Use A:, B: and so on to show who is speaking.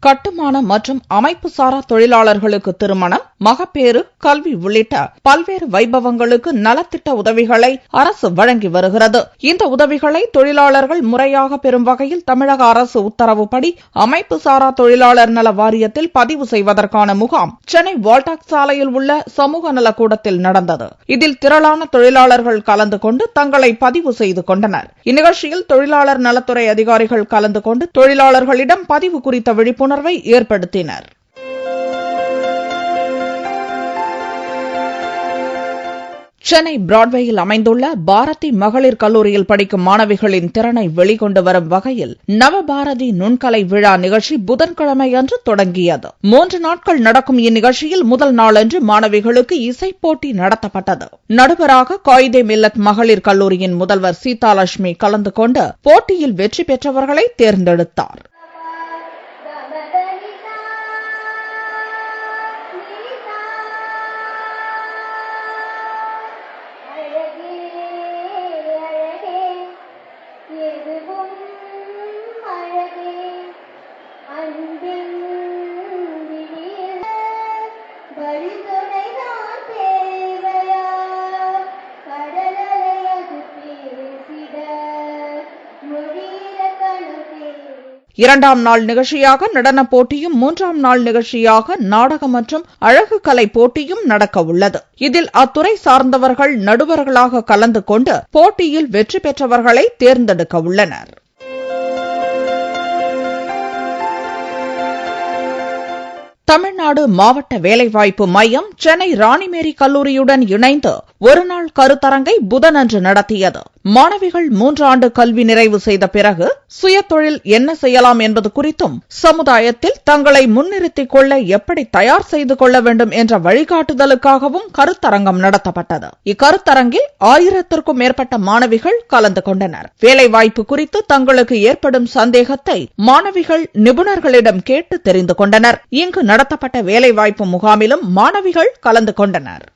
A: கட்டுமான மற்றும் அமைப்பு சாரா தொழிலாளர்களுக்கு திருமணம், மகப்பேறு, கல்வி உள்ளிட்ட பல்வேறு வைபவங்களுக்கு நலத்திட்ட உதவிகளை அரசு வழங்கி வருகிறது. இந்த உதவிகளை தொழிலாளர்கள் முறையாக பெறும் வகையில் தமிழக அரசு உத்தரவுப்படி அமைப்பு சாரா தொழிலாளர் நல வாரியத்தில் பதிவு செய்வதற்கான முகாம் சென்னை வால்டாக்ஸ் சாலையில் உள்ள சமூக நலக்கூடத்தில் நடந்தது. இதில் திரளான தொழிலாளர்கள் கலந்து கொண்டு தங்களை பதிவு செய்து கொண்டனர். இந்நிகழ்ச்சியில் தொழிலாளர் நலத்துறை அதிகாரிகள் கலந்து கொண்டு தொழிலாளர்களிடம் பதிவு குறித்த விழிப்புணர்வை ஏற்படுத்தினர். சென்னை பிராட்வேயில் அமைந்துள்ள பாரதி மகளிர் கல்லூரியில் படிக்கும் மாணவிகளின் திறனை வெளிக்கொண்டு வரும் வகையில் நவபாரதி நுண்கலை விழா நிகழ்ச்சி புதன்கிழமை அன்று தொடங்கியது. 3 நாட்கள் நடக்கும் இந்நிகழ்ச்சியில் முதல் நாளன்று மாணவிகளுக்கு இசைப்போட்டி நடத்தப்பட்டது. நடுவராக காயிதே மில்லத் மகளிர் கல்லூரியின் முதல்வர் சீதாலட்சுமி கலந்து கொண்டு போட்டியில் வெற்றி பெற்றவர்களை தேர்ந்தெடுத்தார். இரண்டாம் நாள் நிகழ்ச்சியாக நடனப் போட்டியும், 3ஆம் நாள் நிகழ்ச்சியாக நாடகம் மற்றும் அழகு கலை போட்டியும் நடக்க உள்ளது. இதில் அத்துறை சார்ந்தவர்கள் நடுவர்களாக கலந்து கொண்டு போட்டியில் வெற்றி பெற்றவர்களை தேர்ந்தெடுக்க உள்ளனர். தமிழ்நாடு மாவட்ட வேலைவாய்ப்பு மையம் சென்னை ராணிமேரி கல்லூரியுடன் இணைந்து ஒருநாள் கருத்தரங்கை புதனன்று நடத்தியது. மாணவிகள் 3 ஆண்டு கல்வி நிறைவு செய்த பிறகு சுயதொழில் என்ன செய்யலாம் என்பது குறித்தும், சமுதாயத்தில் தங்களை முன்னிறுத்திக் கொள்ள எப்படி தயார் செய்து கொள்ள வேண்டும் என்ற வழிகாட்டுதலுக்காகவும் கருத்தரங்கம் நடத்தப்பட்டது. இக்கருத்தரங்கில் 1000க்கும் மேற்பட்ட மாணவிகள் கலந்து கொண்டனர். வேலைவாய்ப்பு குறித்து தங்களுக்கு ஏற்படும் சந்தேகத்தை மாணவிகள் நிபுணர்களிடம் கேட்டு தெரிந்து கொண்டனர். இங்கு நடத்தப்பட்ட வேலைவாய்ப்பு முகாமிலும் மாணவிகள் கலந்து கொண்டனர்.